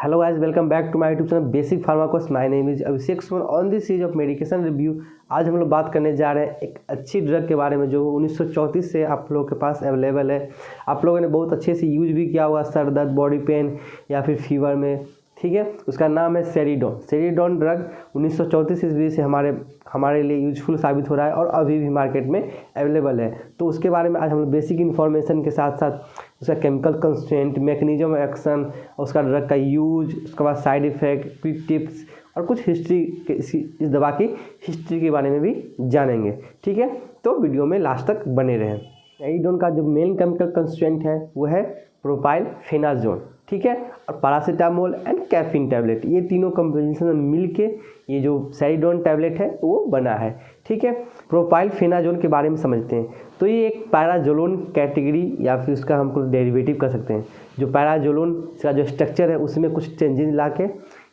Hello guys, welcome back to my YouTube channel Basic Pharma Course. My name is Abhishek Suman. On this series of medication review आज हम लोग बात करने जा रहे हैं एक अच्छी ड्रग के बारे में जो 1934 से आप लोगों के पास अवेलेबल है। आप लोगों ने बहुत अच्छे से यूज भी किया हुआ सर दर्द, बॉडी पेन या फिर फीवर में, ठीक है। उसका नाम है सेरिडोन। सेरिडोन ड्रग 1934 ईस्वी से हमारे लिए यूजफुल साबित हो रहा है और अभी भी मार्केट में अवेलेबल है। तो उसके बारे में आज हम लोग बेसिक इन्फॉर्मेशन के साथ साथ उसका chemical constraint, mechanism of action, उसका ड्रग का यूज, उसके बाद साइड इफ़ेक्ट, क्विक टिप्स और कुछ हिस्ट्री के इस दवा की हिस्ट्री के बारे में भी जानेंगे, ठीक है। तो वीडियो में लास्ट तक बने रहें। सेरिडोन का जो मेन केमिकल कंस्ट्रेंट है वो है प्रोपाइलफेनाजोन, ठीक है, और पैरासीटामोल एंड कैफीन टैबलेट, ये तीनों कॉम्बिनेशन में मिलके ये जो सेरिडोन टैबलेट है वो बना है, ठीक है। प्रोपाइलफेनाजोन के बारे में समझते हैं। तो ये एक पैराजोलोन कैटेगरी या फिर उसका हम कुछ डेरिवेटिव कर सकते हैं। जो पैराजोलोन का जो स्ट्रक्चर है उसमें कुछ चेंजेस ला के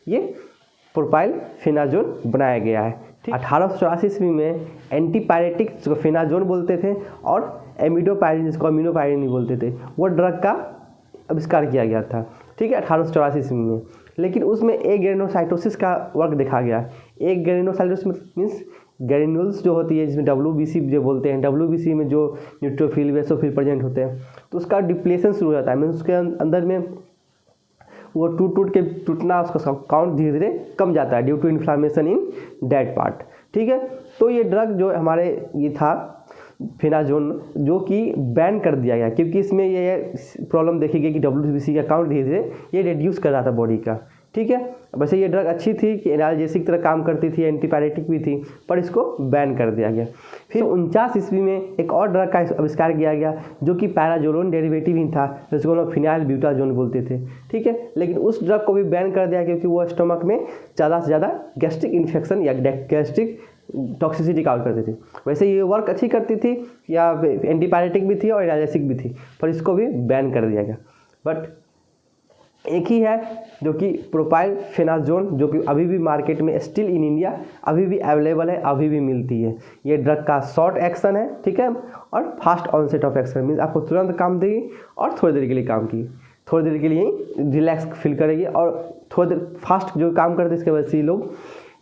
ये प्रोपाइलफेनाजोन बनाया गया है, ठीक। 1884 ईस्वी में एंटीपायरेटिक जिसको फेनाजोन बोलते थे और एमिडोपायरिन जिसको अमीनोपायरिन नहीं बोलते थे, वो ड्रग का आविष्कार किया गया था, ठीक है, 1884 ईस्वी में। लेकिन उसमें ए ग्रेनोसाइटोसिस का वर्क देखा गया। एक ग्रेनोसाइटोसिस मीन्स ग्रेन्यूल्स जो होती है जिसमें WBC जो बोलते हैं, WBC में जो न्यूट्रोफिल बेसोफिल प्रेजेंट होते हैं, तो उसका डिप्लेशन शुरू हो जाता है। मीन्स उसके अंदर में वो टूटना उसका काउंट धीरे धीरे कम जाता है due to inflammation in that part, ठीक है। तो ये ड्रग जो हमारे ये था फेनाजोन जो कि बैन कर दिया गया क्योंकि इसमें ये प्रॉब्लम देखी गई कि WBC का काउंट धीरे धीरे ये रिड्यूस कर रहा था बॉडी का, ठीक है। वैसे ये ड्रग अच्छी थी कि एनाल्जेसिक तरह काम करती थी, एंटीपायरेटिक भी थी, पर इसको बैन कर दिया गया। फिर 49 ईस्वी में एक और ड्रग का आविष्कार किया गया जो कि पैराजोलोन डेरिवेटिव ही था, जिसको हम लोग फिनाइल ब्यूटाजोन बोलते थे, ठीक है। लेकिन उस ड्रग को भी बैन कर दिया क्योंकि वो स्टमक में ज़्यादा से ज़्यादा गैस्ट्रिक इन्फेक्शन या गैस्ट्रिक टॉक्सिसिटी काउंट करती थी। वैसे ये वर्क अच्छी करती थी या एंटीपायरेटिक भी थी और एनाल्जेसिक भी थी, पर इसको भी बैन कर दिया गया। बट एक ही है जो कि प्रोपाइलफेनाजोन जो कि अभी भी मार्केट में स्टिल इन इंडिया अभी भी अवेलेबल है, अभी भी मिलती है। ये ड्रग का शॉर्ट एक्शन है, ठीक है, और fast onset of action means आपको तुरंत काम देगी और थोड़ी देर के लिए काम की, थोड़ी देर के लिए ही रिलैक्स फील करेगी और थोड़ी देर फास्ट जो काम करते हैं इसके वजह से लोग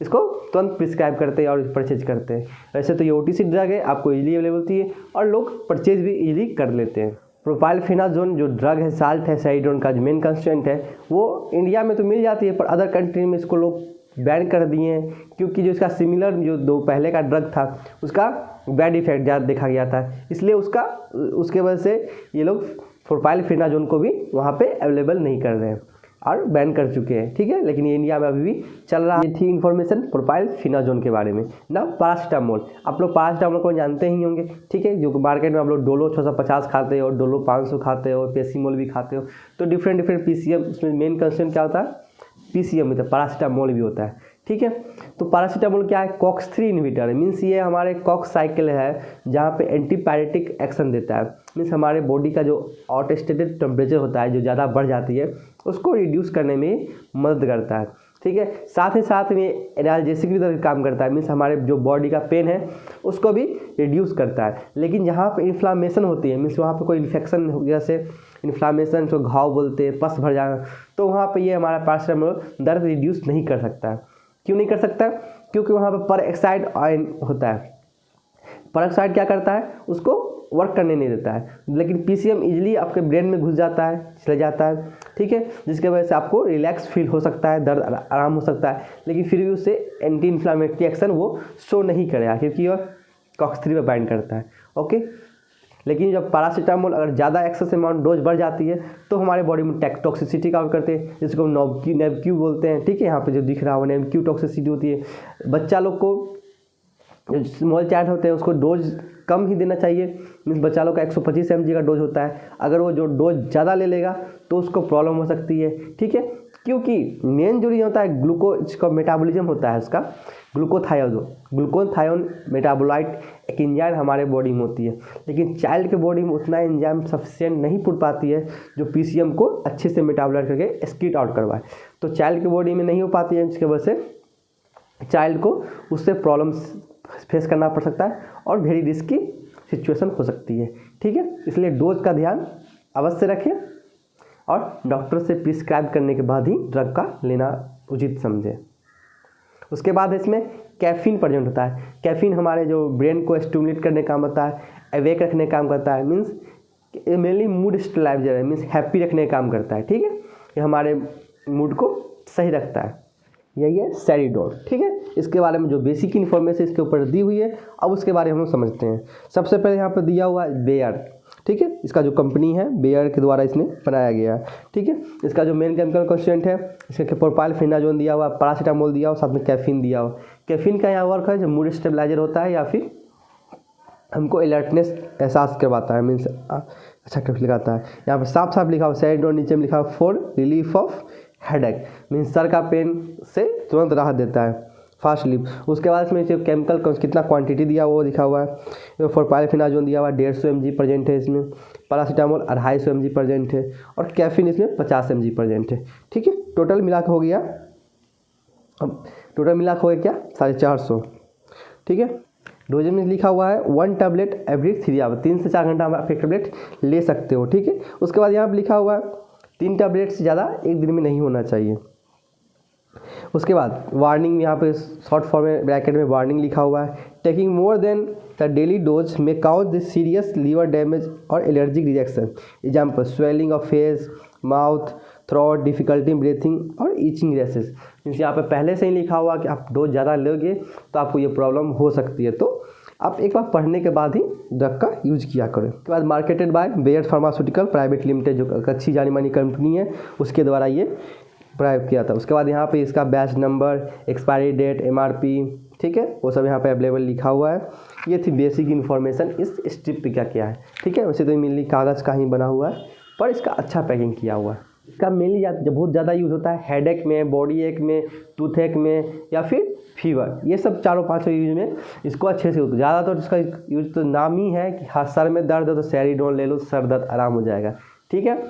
इसको तुरंत प्रिस्क्राइब करते हैं और परचेज करते हैं। वैसे तो ये OTC ड्रग है, आपको इजीली अवेलेबल होती है और लोग परचेज भी इजीली कर लेते हैं। प्रोपाइलफेनाजोन जो ड्रग है, साल्ट है, सेरिडोन का जो मेन कंस्टेंट है, वो इंडिया में तो मिल जाती है पर अदर कंट्री में इसको लोग बैन कर दिए हैं क्योंकि जो इसका सिमिलर जो दो पहले का ड्रग था उसका बैड इफेक्ट ज़्यादा देखा गया था, इसलिए उसके वजह से ये लोग प्रोपाइलफेनाजोन को भी वहाँ पे अवेलेबल नहीं कर रहे हैं और बैन कर चुके हैं, ठीक है। लेकिन ये इंडिया में अभी भी चल रहा है। थी इन्फॉर्मेशन प्रोपाइलफेनाजोन के बारे में। ना पैरासीटामोल, आप लोग पैरासीटामोल को जानते ही होंगे, ठीक है, जो मार्केट में आप लोग डोलो 650 खाते हो, डोलो 500 खाते हो, पेसीमोल भी खाते हो। तो डिफरेंट PCM उसमें मेन कंसेंट क्या होता है, PCM होता है, पैरासीटामोल भी होता है, ठीक है। तो पैरासीटामोल क्या है, COX-3 इन्हिबिटर है। मीन्स ये हमारे COX साइकिल है जहाँ पे एंटीपायरेटिक एक्शन देता है। मीन्स हमारे बॉडी का जो आउटस्टेटेड टेम्परेचर होता है जो ज़्यादा बढ़ जाती है उसको रिड्यूस करने में मदद करता है, ठीक है। साथ ही साथ में एनाल्जेसिक भी तरह काम करता है। मीन्स हमारे जो बॉडी का पेन है उसको भी रिड्यूस करता है। लेकिन जहाँ पे इन्फ्लामेशन होती है, मीन्स वहाँ पे कोई इन्फेक्शन जैसे इन्फ्लामेशन जो घाव बोलते हैं, पस भर जाना, तो वहाँ पे ये हमारा पैरासीटामोल दर्द रिड्यूस नहीं कर सकता है। क्यों नहीं कर सकता, क्योंकि वहाँ पर पेरोक्साइड आयन होता है। पेरोक्साइड क्या करता है, उसको वर्क करने नहीं देता है। लेकिन PCM इजीली आपके ब्रेन में घुस जाता है, चले जाता है, ठीक है, जिसके वजह से आपको रिलैक्स फील हो सकता है, दर्द आराम हो सकता है। लेकिन फिर भी उससे एंटी इन्फ्लामेटरी एक्शन वो शो नहीं करेगा क्योंकि वह COX-3 पर बाइंड करता है, ओके। लेकिन जब पैरासीटामोल अगर ज़्यादा एक्सेस अमाउंट डोज बढ़ जाती है तो हमारे बॉडी में टॉक्सिसिटी काउंट करते हैं, जिसको नेबक्यू बोलते हैं, ठीक है। यहाँ पे जो दिख रहा है वो नेबक्यू टॉक्सिसिटी होती है। बच्चा लोग को जो स्मॉल चाइल्ड होते हैं उसको डोज कम ही देना चाहिए। मीन्स बच्चा लोग का 125 mg का डोज होता है, अगर वो जो डोज ज़्यादा ले लेगा तो उसको प्रॉब्लम हो सकती है, ठीक है। क्योंकि मेन जो होता है ग्लूकोज का मेटाबॉलिज्म होता है उसका, ग्लूकोथायोन मेटाबोलाइट एक एंजाइम हमारे बॉडी में होती है। लेकिन चाइल्ड के बॉडी में उतना एंजाइम सफिशिएंट नहीं पुट पाती है जो PCM को अच्छे से मेटाबोलाइट करके एक्सक्रीट आउट करवाए। तो चाइल्ड के बॉडी में नहीं हो पाती है, जिसकी वजह से चाइल्ड को उससे प्रॉब्लम फेस करना पड़ सकता है और वेरी रिस्की सिचुएशन हो सकती है, ठीक है। इसलिए डोज का ध्यान अवश्य रखें और डॉक्टर से प्रिस्क्राइब करने के बाद ही ड्रग का लेना उचित समझे। उसके बाद इसमें कैफीन प्रेजेंट होता है। कैफीन हमारे जो ब्रेन को स्टिमुलेट करने का काम होता है, अवेक रखने का काम करता है, मीन्स मेनली मूड स्टेबलाइजर है, मीन्स हैप्पी रखने का काम करता है। ठीक है, ये हमारे मूड को सही रखता है। यही है सेरिडोन। ठीक है, इसके बारे में जो बेसिक इन्फॉर्मेशन इसके ऊपर दी हुई है, अब उसके बारे में हम लोग समझते हैं। सबसे पहले यहाँ पर दिया हुआ है बेयर। ठीक है, इसका जो कंपनी है बेयर के द्वारा इसने बनाया गया है। ठीक है, इसका जो मेन केमिकल कॉन्स्टिट्यूएंट है, इसके प्रोपाइलफेनाजोन दिया हुआ, पैरासीटामोल दिया हुआ, साथ में कैफीन दिया हुआ। कैफीन का यहाँ वर्क है जो मूड स्टेबलाइजर होता है या फिर हमको अलर्टनेस एहसास करवाता है, मीन्स अच्छा कर लिखाता है। यहाँ पर साफ साफ लिखा हुआ सेरिडोन, नीचे में लिखा हुआ for relief of headache, means sir का पेन से तुरंत राहत देता है, फास्ट रिलीफ। उसके बाद इसमें जो केमिकल कितना क्वांटिटी दिया हुआ वो लिखा हुआ है। प्रोपाइलफेनाजोन दिया हुआ 150 mg प्रेजेंट है इसमें, पैरासीटामोल 250 mg प्रेजेंट है और कैफीन इसमें 50 mg प्रेजेंट है। ठीक है, टोटल मिला के हो गया, अब टोटल मिला के हो गया क्या 450। ठीक है, डोजेज में लिखा हुआ है 1 टैबलेट एवरी 3 आवर, 3 से 4 घंटा आप एक टैबलेट ले सकते हो। ठीक है, उसके बाद यहाँ पर लिखा हुआ है 3 टैबलेट से ज़्यादा एक दिन में नहीं होना चाहिए। उसके बाद वार्निंग, यहाँ पे शॉर्ट फॉर्म में ब्रैकेट में वार्निंग लिखा हुआ है, taking more than the daily dose में cause the serious liver damage और allergic reaction. Example swelling of face, mouth, throat, difficulty breathing और ईचिंग रेसेस। मीन्स यहाँ पे पहले से ही लिखा हुआ कि आप डोज ज़्यादा लोगे तो आपको ये प्रॉब्लम हो सकती है, तो आप एक बार पढ़ने के बाद ही ड्रग का यूज किया करें। उसके बाद marketed by Bayer pharmaceutical private limited, जो अच्छी जानी मानी कंपनी है, उसके द्वारा ये प्राइवेट किया था। उसके बाद यहाँ पे इसका batch number, expiry date, MRP, ठीक है, वो सब यहाँ पे अवेलेबल लिखा हुआ है। ये थी बेसिक इन्फॉर्मेशन इस स्ट्रिप पे क्या क्या है। ठीक है, वैसे तो मेनली कागज़ का ही बना हुआ है, पर इसका अच्छा पैकिंग किया हुआ है। इसका मेनली जब बहुत ज़्यादा यूज़ होता है हेडेक में, बॉडी एक में, टूथ एक में या फिर फीवर, ये सब 4-5 यूज में इसको अच्छे से होता है। ज़्यादातर तो इसका यूज तो नाम ही है कि हाँ सर में दर्द है तो सेरिडोन ले लो, सर दर्द आराम हो जाएगा। ठीक है,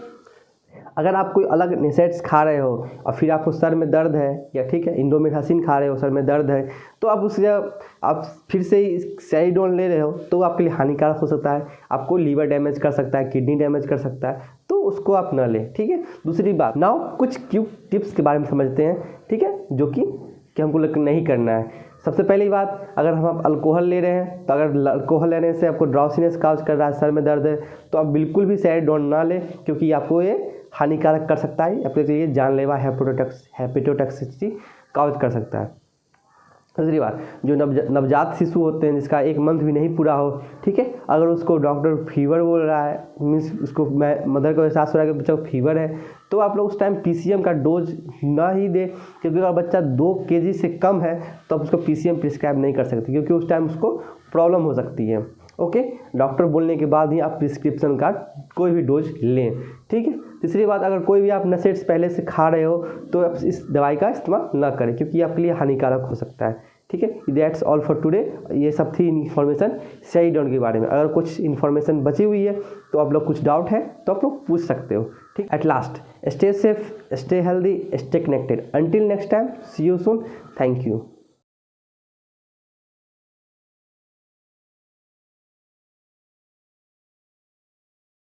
अगर आप कोई अलग नेसेट्स खा रहे हो और फिर आपको सर में दर्द है, या ठीक है इंडोमेथासिन खा रहे हो, सर में दर्द है, तो आप उससे आप फिर से सेरिडोन ले रहे हो तो आपके लिए हानिकारक हो सकता है, आपको लीवर डैमेज कर सकता है, किडनी डैमेज कर सकता है, तो उसको आप न लें। ठीक है, दूसरी बात, नाउ कुछ क्विक टिप्स के बारे में समझते हैं। ठीक है, जो कि हमको नहीं करना है। सबसे पहली बात, अगर हम अल्कोहल ले रहे हैं तो अगर अल्कोहल लेने से आपको ड्राउसीनेस काज कर रहा है, सर में दर्द है, तो आप बिल्कुल भी सेरिडोन ना लें, क्योंकि आपको ये हानिकारक कर सकता है, अपने लिए जानलेवा हेपेटोटॉक्सिसिटी काज कर सकता है। दूसरी बात, जो नवजात शिशु होते हैं जिसका 1 मंथ भी नहीं पूरा हो, ठीक है, अगर उसको डॉक्टर फीवर बोल रहा है, मीन्स उसको मदर को एहसास हो रहा है कि बच्चा को फीवर है, तो आप लोग उस टाइम PCM का डोज ना ही दे, क्योंकि अगर बच्चा 2 kg से कम है तो आप उसको PCM प्रिस्क्राइब नहीं कर सकते, क्योंकि उस टाइम उसको प्रॉब्लम हो सकती है। ओके, डॉक्टर बोलने के बाद ही आप प्रिस्क्रिप्शन का कोई भी डोज लें। ठीक है, तीसरी बात, अगर कोई भी आप नशेट्स पहले से खा रहे हो तो आप इस दवाई का इस्तेमाल ना करें, क्योंकि आपके लिए हानिकारक हो सकता है। ठीक है, दैट्स ऑल फॉर टुडे। ये सब थी इन्फॉर्मेशन सेरिडोन के बारे में। अगर कुछ इन्फॉर्मेशन बची हुई है तो आप लोग कुछ डाउट है तो आप लोग पूछ सकते हो। ठीक, at last, stay safe, stay healthy, stay connected. Until next time, see you soon, thank you.